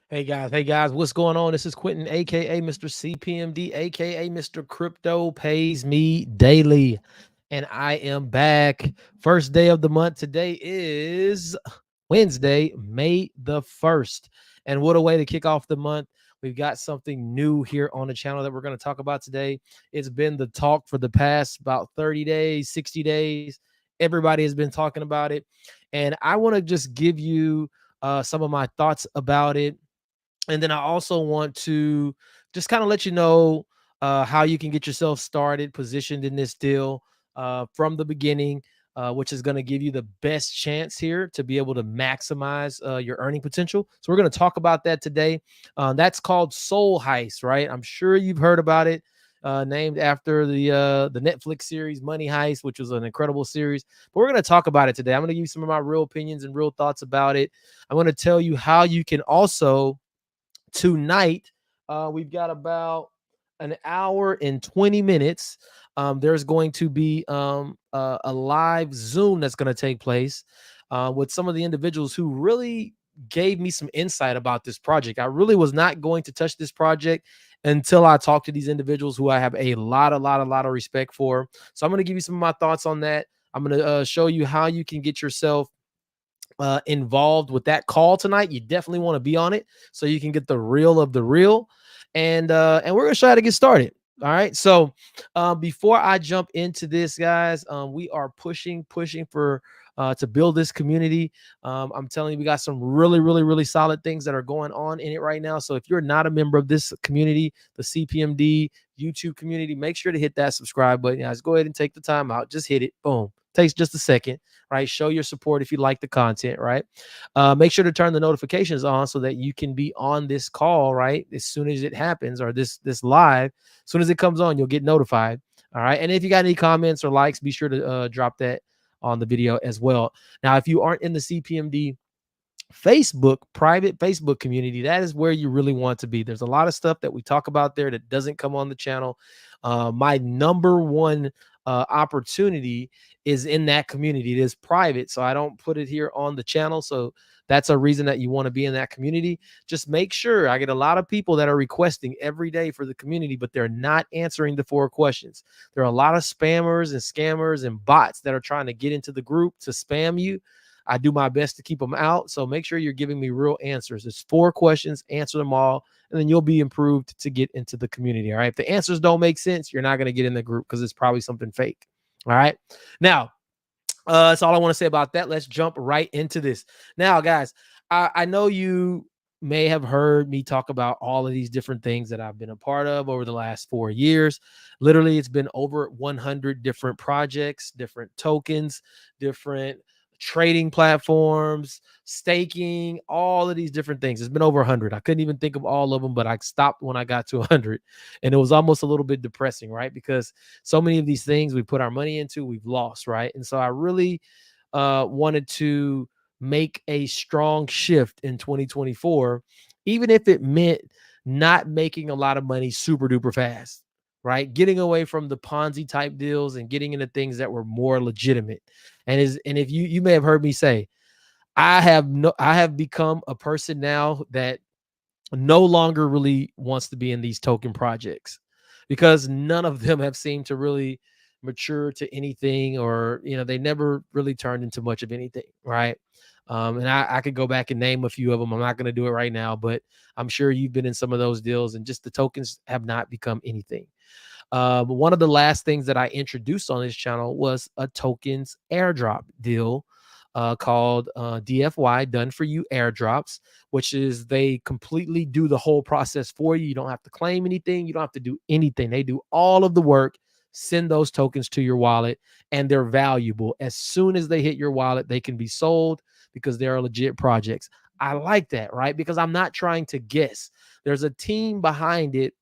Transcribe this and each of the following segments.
Hey guys, what's going on? This is Quentin, aka Mr. CPMD, aka Mr. Crypto Pays Me Daily. And I am back. First day of the month. Today is Wednesday, May the 1st. And what a way to kick off the month. We've got something new here on the channel that we're going to talk about today. It's been the talk for the past about 30 days, 60 days. Everybody has been talking about it. And I want to just give you some of my thoughts about it, and then I also want to just kind of let you know how you can get yourself started, positioned in this deal from the beginning, which is going to give you the best chance here to be able to maximize your earning potential. So we're going to talk about that today. That's called Sol Heist, right? I'm sure you've heard about it. Named after the Netflix series Money Heist, which was an incredible series. But we're going to talk about it today. I'm going to give you some of my real opinions and real thoughts about it. I'm going to tell you how you can also tonight. We've got about an hour and 20 minutes. There's going to be a live Zoom that's going to take place with some of the individuals who really gave me some insight about this project. I really was not going to touch this project until I talked to these individuals who I have a lot of respect for. So I'm going to give you some of my thoughts on that. I'm going to show you how you can get yourself involved with that call tonight. You definitely want to be on it so you can get the real of the real. And we're gonna try to get started. All right. So before I jump into this, guys, we are pushing for to build this community. I'm telling you, we got some really solid things that are going on in it right now. So if you're not a member of this community, the CPMD YouTube community, make sure to hit that subscribe button. Guys, go ahead and take the time out. Just hit it. Boom. Takes just a second, right? Show your support if you like the content, right? Make sure to turn the notifications on so that you can be on this call, right? As soon as it happens, or this live, as soon as it comes on, you'll get notified. All right. And if you got any comments or likes, be sure to drop that on the video as well. Now, if you aren't in the CPMD Facebook, private Facebook community, that is where you really want to be. There's a lot of stuff that we talk about there that doesn't come on the channel. My number one opportunity is in that community. It is private, so I don't put it here on the channel. So that's a reason that you want to be in that community. Just make sure. I get a lot of people that are requesting every day for the community, but they're not answering the 4 questions. There are a lot of spammers and scammers and bots that are trying to get into the group to spam you. I do my best to keep them out. So make sure you're giving me real answers. It's 4 questions, answer them all, and then you'll be improved to get into the community. All right. If the answers don't make sense, you're not going to get in the group because it's probably something fake. All right. Now, that's all I want to say about that. Let's jump right into this. Now, guys, I know you may have heard me talk about all of these different things that I've been a part of over the last 4 years. Literally, it's been over 100 different projects, different tokens, different trading platforms, staking, all of these different things. It's been over 100. I couldn't even think of all of them, but I stopped when I got to 100. And it was almost a little bit depressing, right? Because so many of these things we put our money into, we've lost, right? And so I really wanted to make a strong shift in 2024, even if it meant not making a lot of money super duper fast, right? Getting away from the Ponzi type deals and getting into things that were more legitimate. And if you may have heard me say, I have become a person now that no longer really wants to be in these token projects because none of them have seemed to really mature to anything, or they never really turned into much of anything, right? And I could go back and name a few of them. I'm not going to do it right now, but I'm sure you've been in some of those deals, and just the tokens have not become anything. One of the last things that I introduced on this channel was a tokens airdrop deal called DFY, Done For You Airdrops, which is they completely do the whole process for you. You don't have to claim anything. You don't have to do anything. They do all of the work, send those tokens to your wallet, and they're valuable. As soon as they hit your wallet, they can be sold because they're legit projects. I like that, right? Because I'm not trying to guess. There's a team behind it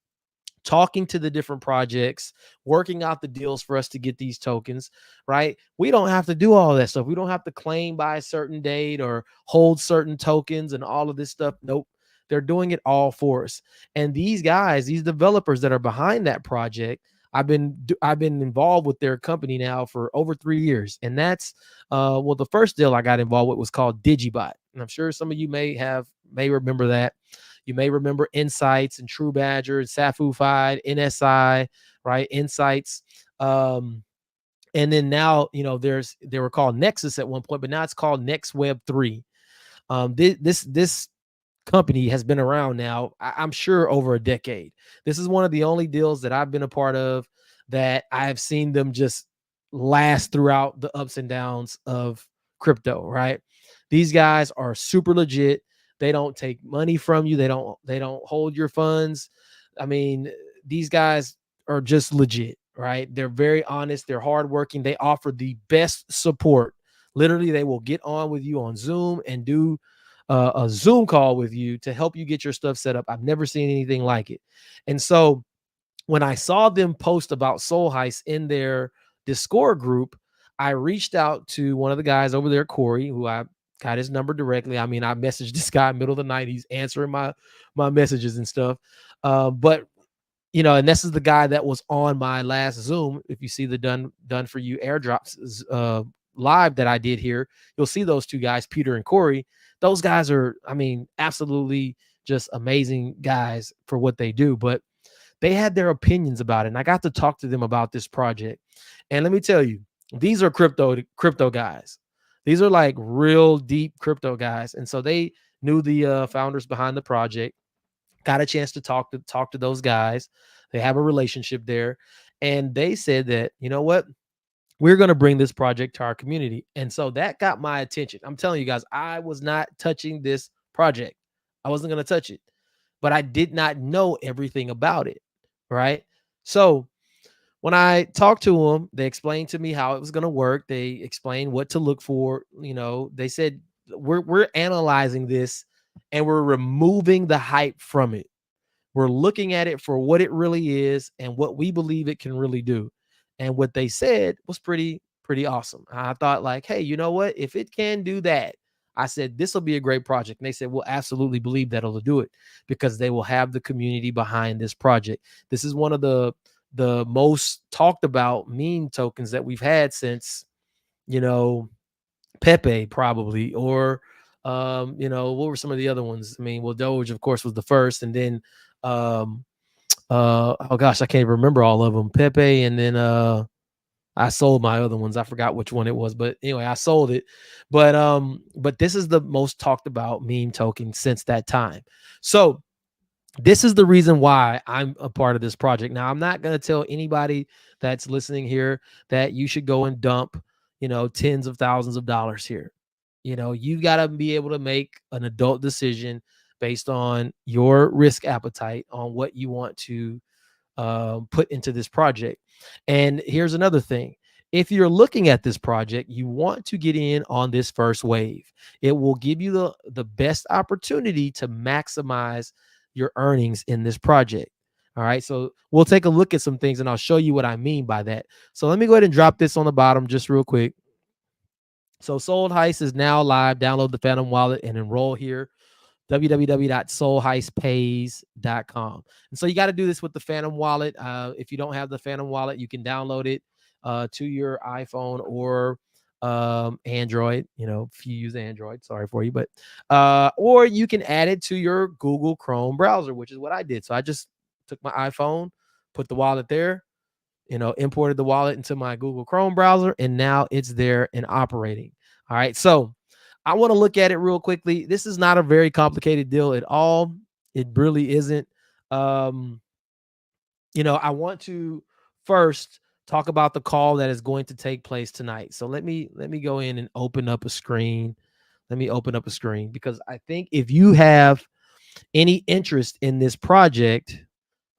talking to the different projects, working out the deals for us to get these tokens, right? We don't have to do all that stuff. We don't have to claim by a certain date or hold certain tokens and all of this stuff. Nope. They're doing it all for us. And these guys, these developers that are behind that project, I've been involved with their company now for over 3 years. And that's well, the first deal I got involved with was called Digibot. And I'm sure some of you may remember that. You may remember Insights and True Badger and Safufied, NSI, right? Insights. And then now, they were called Nexus at one point, but now it's called Next Web 3. This company has been around now, I'm sure, over a decade. This is one of the only deals that I've been a part of that I've seen them just last throughout the ups and downs of crypto, right? These guys are super legit. They don't take money from you. They don't hold your funds. I mean, these guys are just legit, right? They're very honest. They're hardworking. They offer the best support. Literally, they will get on with you on Zoom and do a Zoom call with you to help you get your stuff set up. I've never seen anything like it. And so when I saw them post about Sol Heist in their Discord group, I reached out to one of the guys over there, Corey, who I got his number directly. I mean, I messaged this guy middle of the night. He's answering my messages and stuff. But and this is the guy that was on my last Zoom. If you see the done for you airdrops live that I did here, you'll see those two guys, Peter and Corey. Those guys are, I mean, absolutely just amazing guys for what they do. But they had their opinions about it, and I got to talk to them about this project. And let me tell you, these are crypto guys. These are like real deep crypto guys, and so they knew the founders behind the project. Got a chance to talk to those guys. They have a relationship there, and they said that, you know what, we're going to bring this project to our community. And so that got my attention. I'm telling you guys, I was not touching this project. I wasn't going to touch it, but I did not know everything about it. Right. So when I talked to them, they explained to me how it was going to work. They explained what to look for. They said, we're analyzing this and we're removing the hype from it. We're looking at it for what it really is and what we believe it can really do. And what they said was pretty awesome. I thought, like, hey, you know what? If it can do that, I said, this will be a great project. And they said, we'll absolutely believe that it'll do it because they will have the community behind this project. This is one of the most talked about meme tokens that we've had since, Pepe probably, or, what were some of the other ones? I mean, well, Doge, of course, was the first. And then, oh gosh, I can't remember all of them. Pepe, and then I sold my other ones. I forgot which one it was, but anyway, I sold it. But this is the most talked about meme token since that time. So this is the reason why I'm a part of this project. Now, I'm not going to tell anybody that's listening here that you should go and dump, tens of thousands of dollars here. You've got to be able to make an adult decision based on your risk appetite on what you want to put into this project. And here's another thing. If you're looking at this project, you want to get in on this first wave. It will give you the best opportunity to maximize your earnings in this project. All right. So we'll take a look at some things and I'll show you what I mean by that. So let me go ahead and drop this on the bottom just real quick. So SolHeist is now live. Download the Phantom Wallet and enroll here. www.solheistpays.com. And so you got to do this with the Phantom Wallet. If you don't have the Phantom Wallet, you can download it to your iPhone or Android. If you use Android, sorry for you, but or you can add it to your Google Chrome browser, which is what I did. So I just took my iPhone, put the wallet there, imported the wallet into my Google Chrome browser, and now it's there and operating. All right. So I want to look at it real quickly. This is not a very complicated deal at all. It really isn't. I want to first talk about the call that is going to take place tonight. So let me go in and open up a screen. Let me open up a screen because I think if you have any interest in this project,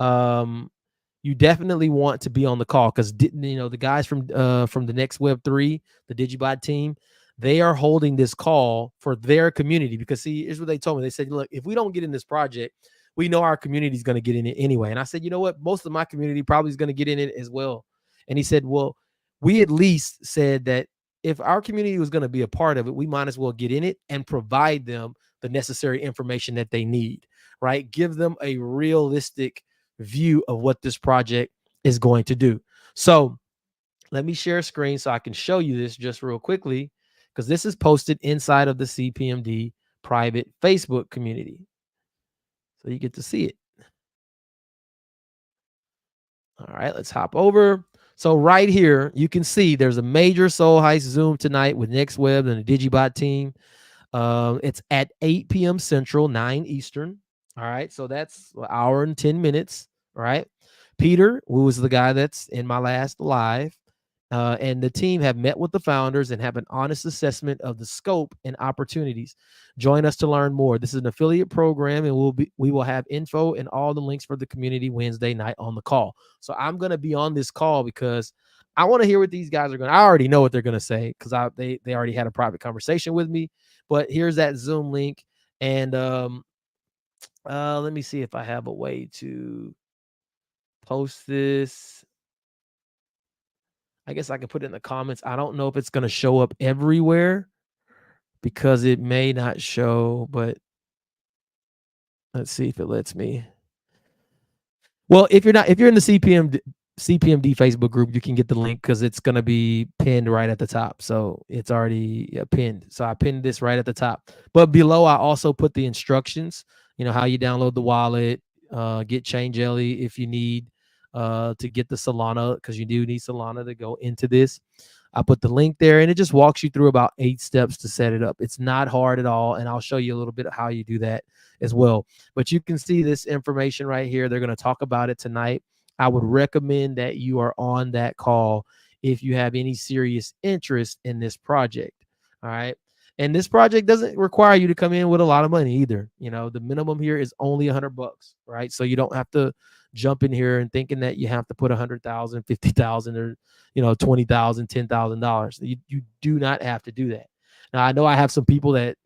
you definitely want to be on the call because the guys from the Next Web 3, the Digibot team, they are holding this call for their community because see, here's what they told me. They said, look, if we don't get in this project, we know our community is going to get in it anyway. And I said, you know what? Most of my community probably is going to get in it as well. And he said, well, we at least said that if our community was going to be a part of it, we might as well get in it and provide them the necessary information that they need, right? Give them a realistic view of what this project is going to do. So let me share a screen so I can show you this just real quickly because this is posted inside of the CPMD private Facebook community. So you get to see it. All right, let's hop over. So right here, you can see there's a major SolHeist Zoom tonight with NextWeb and the Digibot team. It's at 8 p.m. Central, 9 Eastern. All right, so that's an hour and 10 minutes. All right. Peter, who was the guy that's in my last live, and the team have met with the founders and have an honest assessment of the scope and opportunities. Join us to learn more. This is an affiliate program, and we will have info and all the links for the community Wednesday night on the call. So I'm going to be on this call because I want to hear what these guys are going to. I already know what they're going to say because they already had a private conversation with me. But here's that Zoom link, and let me see if I have a way to post this. I guess I can put it in the comments. I don't know if it's going to show up everywhere because it may not show, but let's see if it lets me. Well, if you're in the CPMD Facebook group, you can get the link because it's going to be pinned right at the top. So it's already pinned. So I pinned this right at the top. But below, I also put the instructions, how you download the wallet, get Changelly if you need to get the Solana, because you do need Solana to go into this. I put the link there, and it just walks you through about 8 steps to set it up. It's not hard at all, and I'll show you a little bit of how you do that as well. But you can see this information right here. They're going to talk about it tonight. I would recommend that you are on that call if you have any serious interest in this project. All right. And this project doesn't require you to come in with a lot of money either. The minimum here is only $100, right? So you don't have to jump in here and thinking that you have to put 100,000, 50,000, or $20,000, $10,000. You do not have to do that. Now I know I have some people that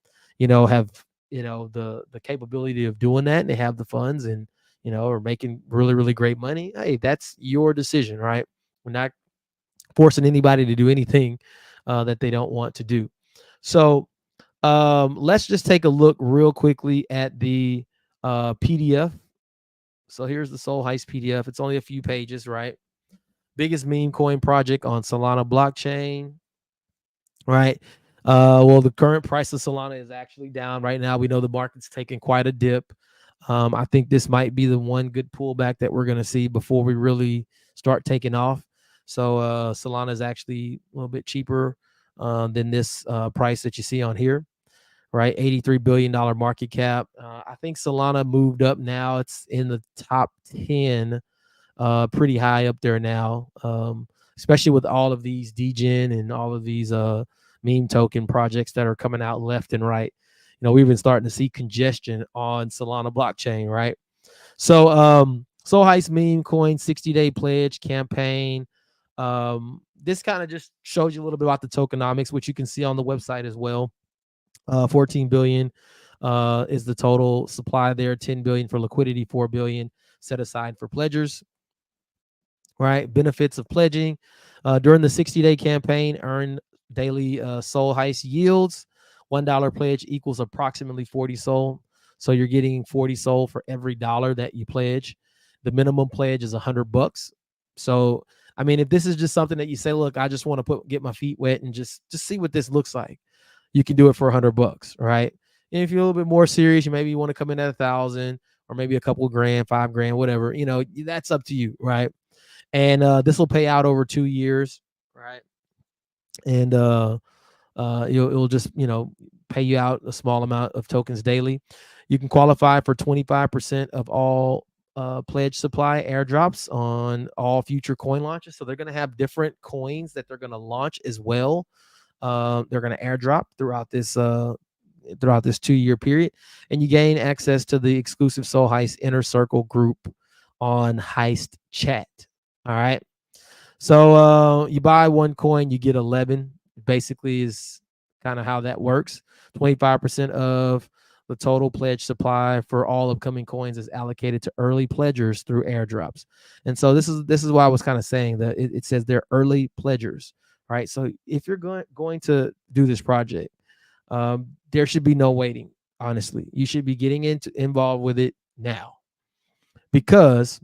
have the capability of doing that, and they have the funds and are making really, really great money. Hey, that's your decision, right? We're not forcing anybody to do anything that they don't want to do. So let's just take a look real quickly at the PDF. So here's the SolHeist PDF. It's only a few pages, right? Biggest meme coin project on Solana blockchain, right? Well, the current price of Solana is actually down right now. We know the market's taking quite a dip. I think this might be the one good pullback that we're going to see before we really start taking off. So Solana is actually a little bit cheaper than this price that you see on here, right? $83 billion market cap. I think Solana moved up now. It's in the top 10, pretty high up there now, especially with all of these degen and all of these meme token projects that are coming out left and right. We've been starting to see congestion on Solana blockchain, right? So SolHeist meme coin 60-day pledge campaign. This kind of just shows you a little bit about the tokenomics, which you can see on the website as well. 14 billion is the total supply there. 10 billion for liquidity, 4 billion set aside for pledgers. Right, benefits of pledging during the 60-day campaign. Earn daily SolHeist yields. $1 pledge equals approximately 40 Sol. So you're getting 40 Sol for every dollar that you pledge. The minimum pledge is $100. So I mean, if this is just something that you say, look, I just want to get my feet wet and just see what this looks like, you can do it for $100, right? And if you're a little bit more serious, you want to come in at 1,000 or maybe a couple of grand, $5,000, whatever. That's up to you, right? And this will pay out over 2 years, right? And it'll just pay you out a small amount of tokens daily. You can qualify for 25% of all pledge supply airdrops on all future coin launches. So they're going to have different coins that they're going to launch as well. They're going to airdrop throughout this 2-year period, and you gain access to the exclusive SolHeist Inner Circle group on Heist Chat. All right. So you buy 1 coin, you get 11. Basically is kind of how that works. 25% of the total pledge supply for all upcoming coins is allocated to early pledgers through airdrops. And so this is why I was kind of saying that it says they're early pledgers, right? So if you're going to do this project, there should be no waiting. Honestly, you should be getting involved with it now, because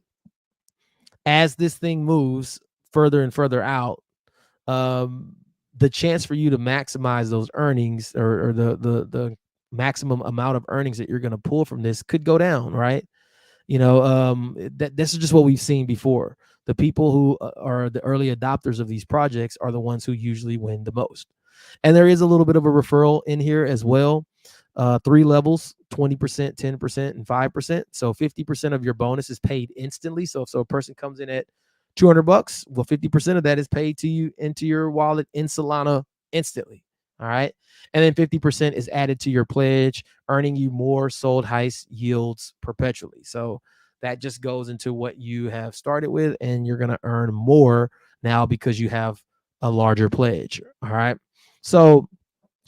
as this thing moves further and further out, the chance for you to maximize those earnings or the maximum amount of earnings that you're going to pull from this could go down, right? This is just what we've seen before. The people who are the early adopters of these projects are the ones who usually win the most. And there is a little bit of a referral in here as well. 3 levels, 20%, 10%, and 5%. So 50% of your bonus is paid instantly. So if a person comes in at $200, well, 50% of that is paid to you into your wallet in Solana instantly. All right. And then 50% is added to your pledge, earning you more SolHeist yields perpetually. So that just goes into what you have started with, and you're going to earn more now because you have a larger pledge. All right. So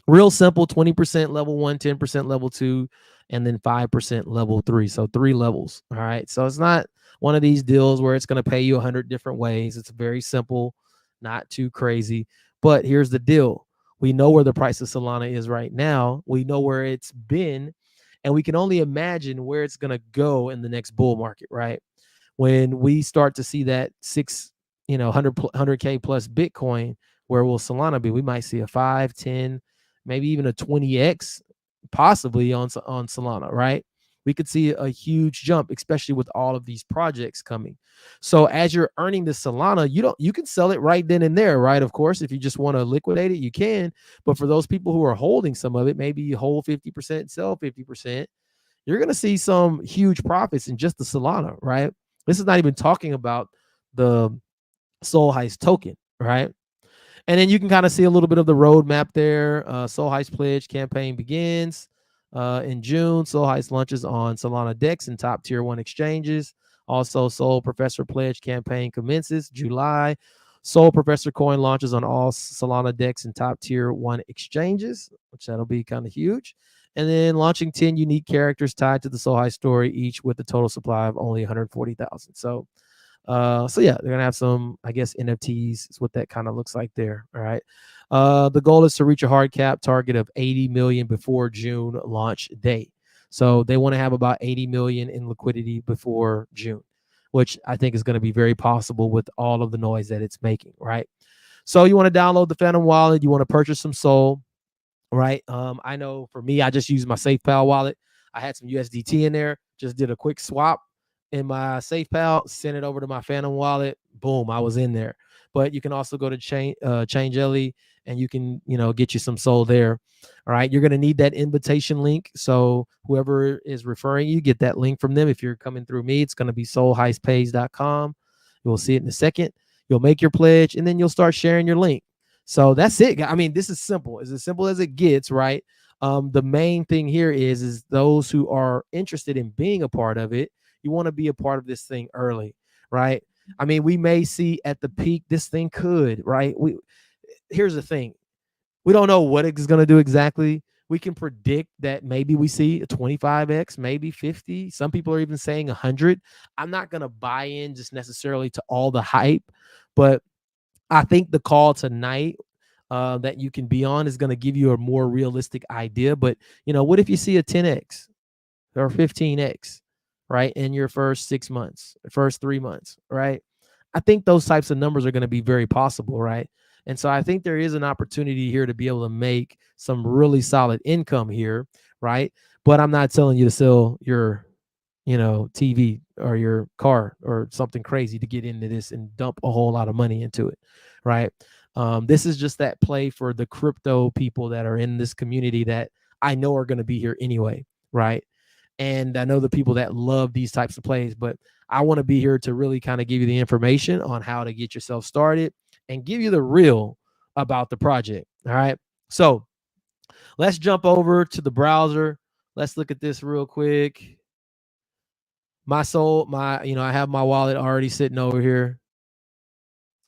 real simple, 20% level 1, 10% level 2, and then 5% level 3. So 3 levels. All right. So it's not one of these deals where it's going to pay you 100 different ways. It's very simple, not too crazy. But here's the deal. We know where the price of Solana is right now. We know where it's been, and we can only imagine where it's going to go in the next bull market, right? When we start to see that 100K plus Bitcoin, where will Solana be? We might see a 5, 10, maybe even a 20x possibly on Solana, right? We could see a huge jump, especially with all of these projects coming. So as you're earning the Solana, you can sell it right then and there, right? Of course, if you just want to liquidate it, you can. But for those people who are holding some of it, maybe you hold 50%, sell 50%, you're going to see some huge profits in just the Solana, right? This is not even talking about the Sol Heist token, right? And then you can kind of see a little bit of the roadmap there. Sol Heist pledge campaign begins in June. Sol Heist launches on Solana DEX and top tier 1 exchanges. Also, Sol Professor pledge campaign commences July. Sol Professor coin launches on all Solana DEX and top tier 1 exchanges, which that'll be kind of huge. And then launching 10 unique characters tied to the Sol Heist story, each with a total supply of only 140,000. So yeah, they're gonna have some, I guess, NFTs is what that kind of looks like there. All right. The goal is to reach a hard cap target of 80 million before June launch date. So they want to have about 80 million in liquidity before June, which I think is going to be very possible with all of the noise that it's making, right? So you want to download the Phantom wallet, you want to purchase some Sol, right? I know for me, I just used my SafePal wallet. I had some USDT in there, just did a quick swap in my SafePal, sent it over to my Phantom wallet. Boom, I was in there. But you can also go to Changelly, and you can, get you some Sol there. All right, you're going to need that invitation link. So whoever is referring you, get that link from them. If you're coming through me, it's going to be solheistpays.com. You'll see it in a second. You'll make your pledge, and then you'll start sharing your link. So that's it. I mean, this is simple. It's as simple as it gets, right? The main thing here is those who are interested in being a part of it, you want to be a part of this thing early, right? I mean, we may see at the peak, this thing could, right? Here's the thing. We don't know what it's going to do exactly. We can predict that maybe we see a 25x, maybe 50. Some people are even saying 100. I'm not going to buy in just necessarily to all the hype, but I think the call tonight that you can be on is going to give you a more realistic idea. But, what if you see a 10x or 15x, right, in your first 6 months, first 3 months, right? I think those types of numbers are going to be very possible, right? And so I think there is an opportunity here to be able to make some really solid income here, right? But I'm not telling you to sell your TV or your car or something crazy to get into this and dump a whole lot of money into it, right? This is just that play for the crypto people that are in this community that I know are going to be here anyway, right? And I know the people that love these types of plays, but I want to be here to really kind of give you the information on how to get yourself started and give you the real about the project. All right. So let's jump over to the browser. Let's look at this real quick. I have my wallet already sitting over here.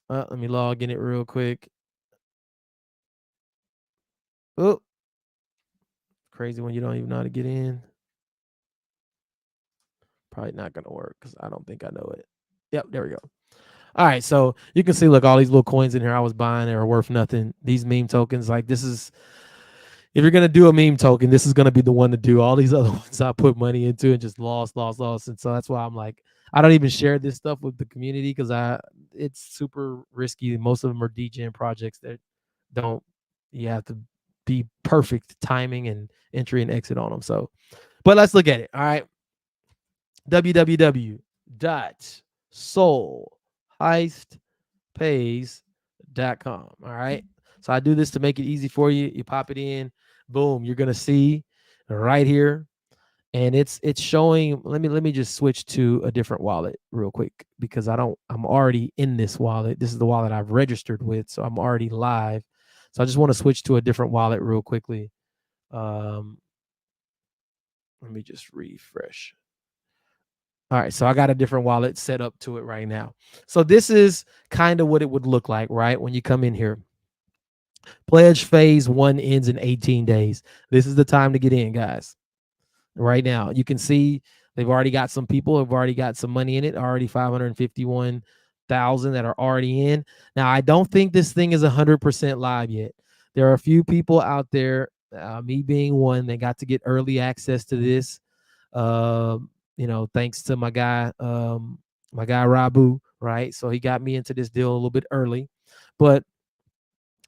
Let me log in it real quick. Oh, crazy when you don't even know how to get in. Probably not going to work because I don't think I know it. Yep, there we go. All right, so you can see, look, all these little coins in here I was buying, they are worth nothing. These meme tokens, like this is, if you're going to do a meme token, this is going to be the one to do. All these other ones I put money into and just lost. And so that's why I'm like, I don't even share this stuff with the community because it's super risky. Most of them are DGen projects that you have to be perfect timing and entry and exit on them. So, but let's look at it. All right. www.SolHeistPays.com. All right. So I do this to make it easy for you. You pop it in, boom, you're gonna see right here. And it's showing. Let me just switch to a different wallet real quick because I'm already in this wallet. This is the wallet I've registered with, so I'm already live. So I just want to switch to a different wallet real quickly. Let me just refresh. All right, so I got a different wallet set up to it right now. So this is kind of what it would look like, right? When you come in here. Pledge phase 1 ends in 18 days. This is the time to get in, guys. Right now, you can see they've already got some people have already got some money in it, already 551,000 that are already in. Now, I don't think this thing is 100% live yet. There are a few people out there, me being one, that got to get early access to this. Thanks to my guy Rabu, right? So he got me into this deal a little bit early. But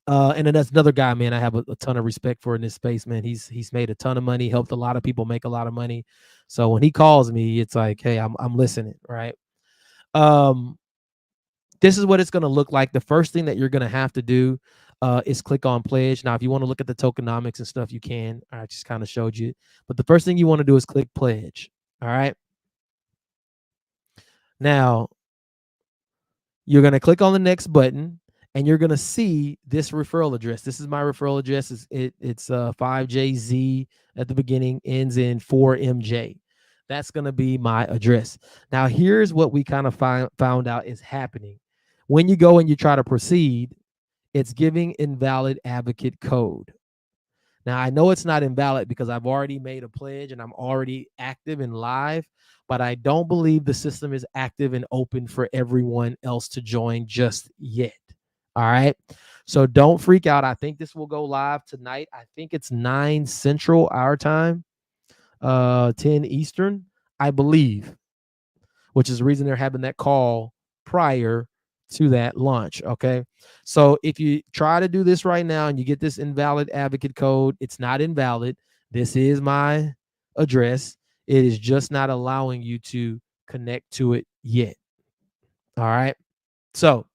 and then that's another guy, man, I have a ton of respect for in this space, man. He's made a ton of money, helped a lot of people make a lot of money. So when he calls me, it's like, hey, I'm listening, right? This is what it's going to look like. The first thing that you're going to have to do is click on pledge. Now, if you want to look at the tokenomics and stuff, you can. I just kind of showed you. But the first thing you want to do is click pledge. All right. Now, you're going to click on the next button. And you're going to see this referral address. This is my referral address. It's 5JZ at the beginning, ends in 4MJ. That's going to be my address. Now, here's what we kind of found out is happening. When you go and you try to proceed, it's giving invalid advocate code. Now, I know it's not invalid because I've already made a pledge and I'm already active and live, but I don't believe the system is active and open for everyone else to join just yet. All right. So don't freak out. I think this will go live tonight. I think it's 9 Central our time, 10 Eastern, I believe, which is the reason they're having that call prior to that launch. Okay. So if you try to do this right now and you get this invalid advocate code, it's not invalid. This is my address. It is just not allowing you to connect to it yet. All right. So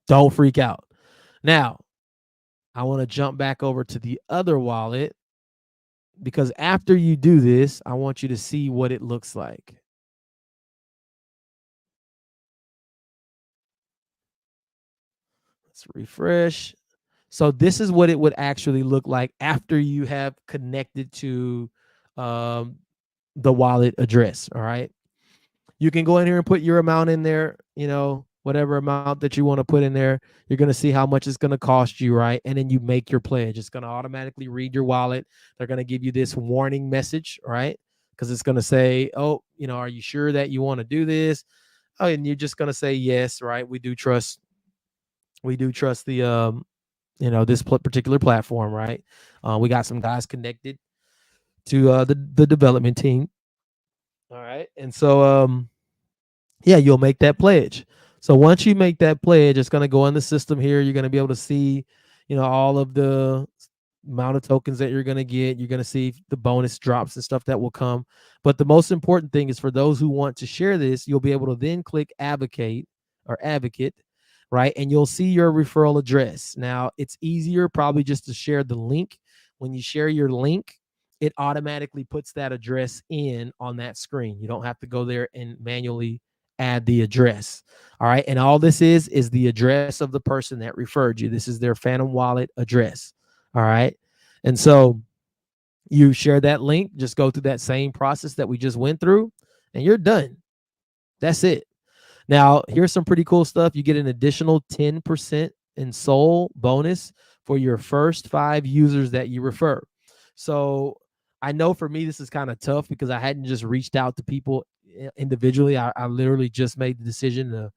don't freak out. Now, I want to jump back over to the other wallet because after you do this, I want you to see what it looks like. Let's refresh. So this is what it would actually look like after you have connected to the wallet address. All right. You can go in here and put your amount in there, whatever amount that you want to put in there. You're going to see how much it's going to cost you, right? And then you make your pledge. It's going to automatically read your wallet. They're going to give you this warning message, right? Because it's going to say, oh, are you sure that you want to do this? Oh, and you're just going to say yes, right? We do trust the this particular platform, right? We got some guys connected to the development team. All right. And so yeah, you'll make that pledge. So once you make that pledge, it's going to go in the system here. You're going to be able to see, all of the amount of tokens that you're going to get. You're going to see the bonus drops and stuff that will come. But the most important thing is for those who want to share this, you'll be able to then click advocate, right? And you'll see your referral address. Now, it's easier probably just to share the link. When you share your link, it automatically puts that address in on that screen. You don't have to go there and manually add the address. All right. And all this is the address of the person that referred you. This is their Phantom Wallet address. All right. And so you share that link, just go through that same process that we just went through, and you're done. That's it. Now, here's some pretty cool stuff. You get an additional 10% in Sol bonus for your first 5 users that you refer. So I know for me, this is kind of tough because I hadn't just reached out to people individually. I literally just made the decision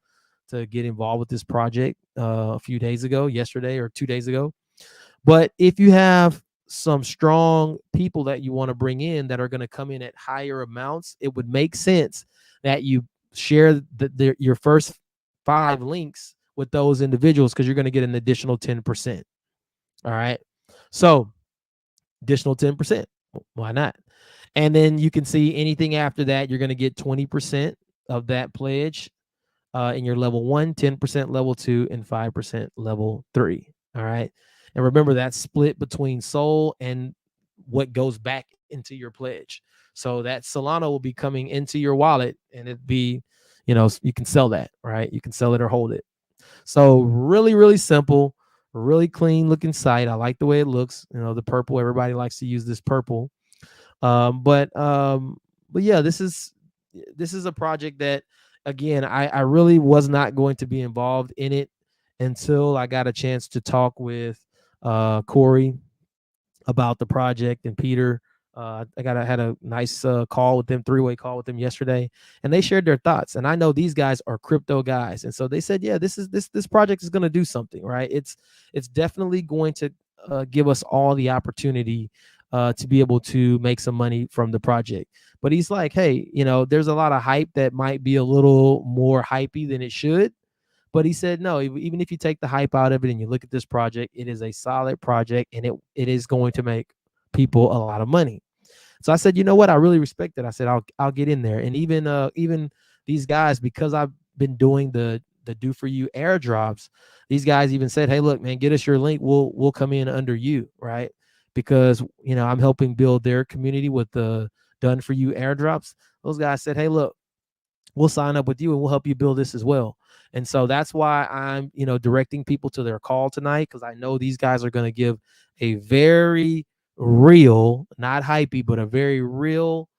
to get involved with this project a few days ago, yesterday or 2 days ago. But if you have some strong people that you want to bring in that are going to come in at higher amounts, it would make sense that you share your first 5 links with those individuals because you're going to get an additional 10%. All right. So additional 10%. Why not? And then you can see anything after that, you're going to get 20% of that pledge in your level 1, 10% level 2, and 5% level 3. All right. And remember, that's split between Sol and what goes back into your pledge. So that Solana will be coming into your wallet, and it'd be, you can sell that, right? You can sell it or hold it. So really, really simple, really clean looking site. I like the way it looks. The purple, everybody likes to use this purple. But yeah, this is a project that, again, I really was not going to be involved in it until I got a chance to talk with Corey about the project, and Peter. Had a nice call with them, 3-way call with them yesterday, and they shared their thoughts. And I know these guys are crypto guys, and so they said, yeah, this project is going to do something, right? It's definitely going to give us all the opportunity to be able to make some money from the project. But he's like, hey, there's a lot of hype that might be a little more hypey than it should. But he said, no, even if you take the hype out of it and you look at this project, it is a solid project, and it is going to make people a lot of money. So I said, you know what? I really respect it. I said, I'll get in there. And even these guys, because I've been doing the do for you airdrops, these guys even said, hey, look, man, get us your link. We'll come in under you, right? Because I'm helping build their community with the done for you airdrops. Those guys said, hey, look, we'll sign up with you and we'll help you build this as well. And so that's why I'm, directing people to their call tonight, because I know these guys are going to give a very real, not hypey, but a very real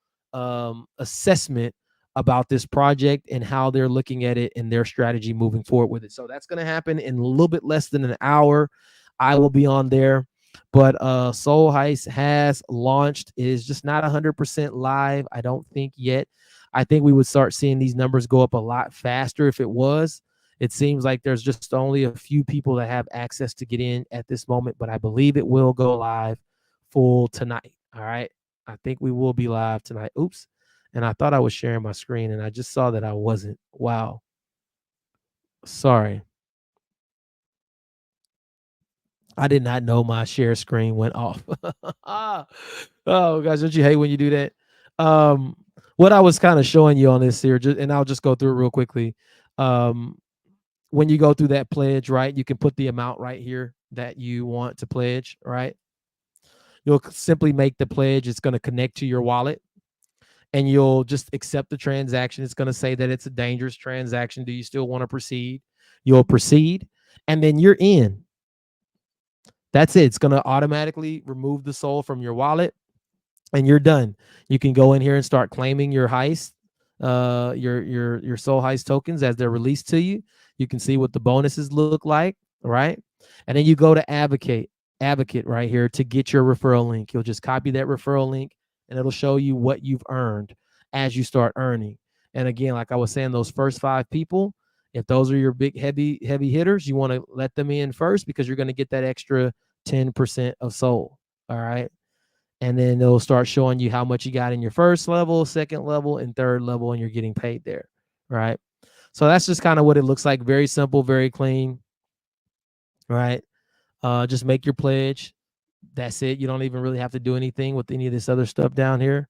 assessment about this project and how they're looking at it and their strategy moving forward with it. So that's going to happen in a little bit less than an hour. I will be on there. But Sol Heist has launched. It is just not 100% live, I don't think, yet. I think we would start seeing these numbers go up a lot faster if it was. It seems like there's just only a few people that have access to get in at this moment, but I believe it will go live full tonight. All right. I think we will be live tonight. Oops. And I thought I was sharing my screen, and I just saw that I wasn't. Wow. Sorry. I did not know my share screen went off. Oh, guys, don't you hate when you do that? What I was kind of showing you on this here, and I'll just go through it real quickly. When you go through that pledge, right, you can put the amount right here that you want to pledge, right? You'll simply make the pledge. It's going to connect to your wallet, and you'll just accept the transaction. It's going to say that it's a dangerous transaction. Do you still want to proceed? You'll proceed, and then you're in. That's it. It's going to automatically remove the Sol from your wallet, and you're done. You can go in here and start claiming your heist, your Sol Heist tokens as they're released to you. You can see what the bonuses look like, right? And then you go to advocate right here to get your referral link. You'll just copy that referral link, and it'll show you what you've earned as you start earning. And again, like I was saying, those first 5 people, if those are your big heavy hitters, you want to let them in first, because you're going to get that extra 10% of Sol. All right. And then they'll start showing you how much you got in your first level, second level, and third level, and you're getting paid there, right? So that's just kind of what it looks like. Very simple, very clean, right? Just make your pledge. That's it. You don't even really have to do anything with any of this other stuff down here,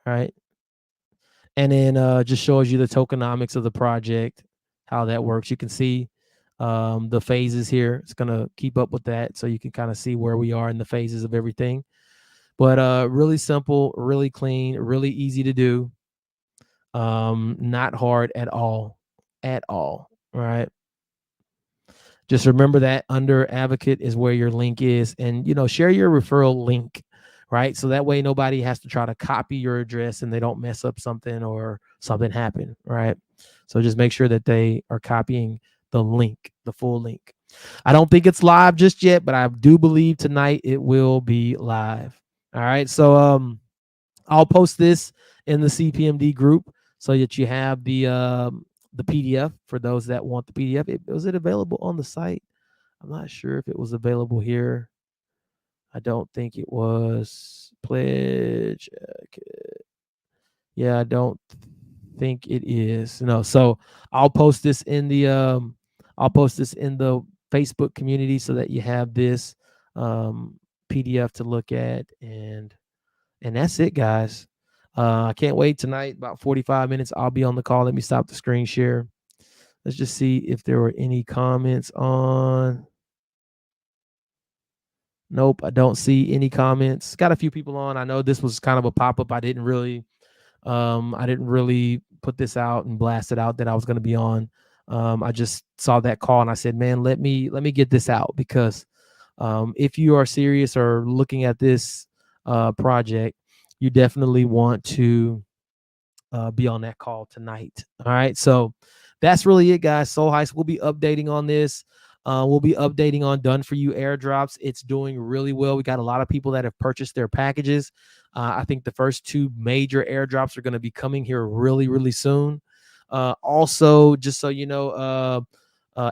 right? And then just shows you the tokenomics of the project, how that works. You can see the phases here. It's going to keep up with that, so you can kind of see where we are in the phases of everything. But really simple, really clean, really easy to do. Not hard at all, right? Just remember that under advocate is where your link is, and share your referral link, right? So that way nobody has to try to copy your address and they don't mess up something or something happen, right? So just make sure that they are copying the link, the full link. I don't think it's live just yet, but I do believe tonight it will be live. All right. So I'll post this in the CPMD group so that you have the PDF for those that want the PDF. Was it available on the site? I'm not sure if it was available here. I don't think it was. Pledge. Yeah, I don't think it is. No. So I'll post this in the Facebook community so that you have this. PDF to look at, and that's it, guys. I can't wait tonight. About 45 minutes, I'll be on the call. Let me stop the screen share. Let's just see if there were any comments on. Nope, I don't see any comments. Got a few people on. I know this was kind of a pop-up. I didn't really put this out and blast it out that I was going to be on. I just saw that call and I said, man, let me get this out, because if you are serious or looking at this project, you definitely want to be on that call tonight. All right, so that's really it, guys. SolHeist will be updating on this. We'll be updating on done for you airdrops. It's doing really well. We got a lot of people that have purchased their packages. I think the first 2 major airdrops are going to be coming here really, really soon. Also, just so you know,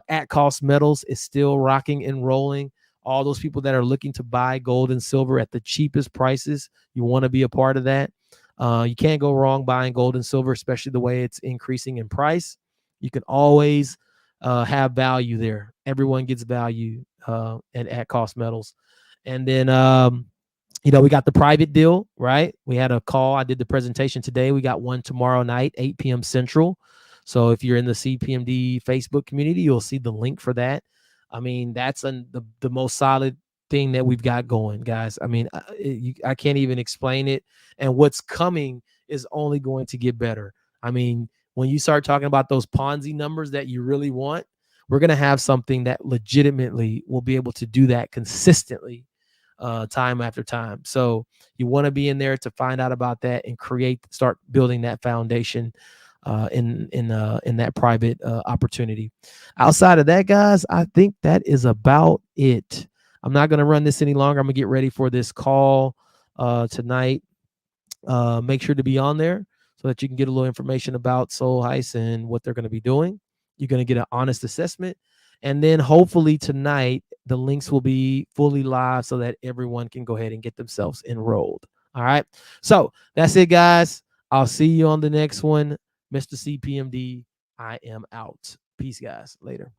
at cost metals is still rocking and rolling. All those people that are looking to buy gold and silver at the cheapest prices, you want to be a part of that. You can't go wrong buying gold and silver, especially the way it's increasing in price. You can always have value there. Everyone gets value at cost metals. And then, we got the private deal, right? We had a call. I did the presentation today. We got one tomorrow night, 8 p.m. Central. So if you're in the CPMD Facebook community, you'll see the link for that. I mean, that's the most solid thing that we've got going, guys. I mean, I can't even explain it. And what's coming is only going to get better. I mean, when you start talking about those Ponzi numbers that you really want, we're going to have something that legitimately will be able to do that consistently time after time. So you want to be in there to find out about that and start building that foundation in that private opportunity. Outside of that, guys, I think that is about it. I'm not going to run this any longer. I'm going to get ready for this call tonight. Make sure to be on there so that you can get a little information about SolHeist and what they're going to be doing. You're going to get an honest assessment. And then hopefully tonight, the links will be fully live so that everyone can go ahead and get themselves enrolled. All right. So that's it, guys. I'll see you on the next one. Mr. CPMD, I am out. Peace, guys. Later.